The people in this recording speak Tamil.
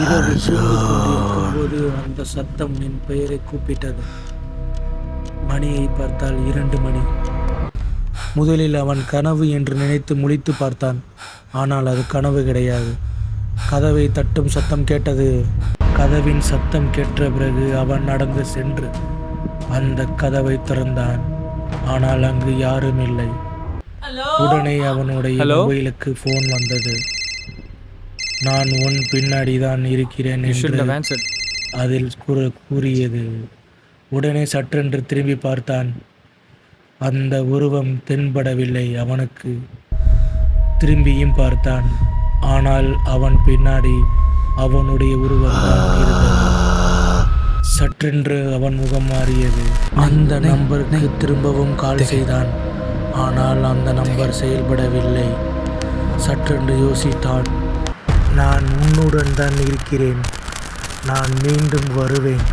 இரவு தூங்கிக் கொண்டிருக்கும் போது அந்த சத்தம் என் பெயரை கூப்பிட்டது. மணியை பார்த்தால் 2 மணி. முதலில் அவன் கனவு என்று நினைத்து முழித்து பார்த்தான். ஆனால் அது கனவு கிடையாது. கதவை தட்டும் சத்தம் கேட்டது. கதவின் சத்தம் கேட்ட பிறகு அவன் நடந்து சென்று அந்த கதவை திறந்தான். ஆனால் அங்கு யாரும் இல்லை. உடனே அவனுடைய மொபைலுக்கு போன் வந்தது. நான் உன் பின்னாடி தான் இருக்கிறேன் என்று அதில் கூறியது. உடனே சற்றென்று திரும்பி பார்த்தான். அந்த உருவம் தென்படவில்லை அவனுக்கு. திரும்பியும் பார்த்தான். ஆனால் அவன் பின்னாடி அவனுடைய உருவம் தான் இருந்தது. சற்றென்று அவன் முகம் மாறியது. அந்த நம்பருக்கு திரும்பவும் கால் செய்தான். ஆனால் அந்த நம்பர் செயல்படவில்லை. சற்றென்று யோசித்தான். நான் உன்னுடன் தான் இருக்கிறேன். நான் மீண்டும் வருவேன்.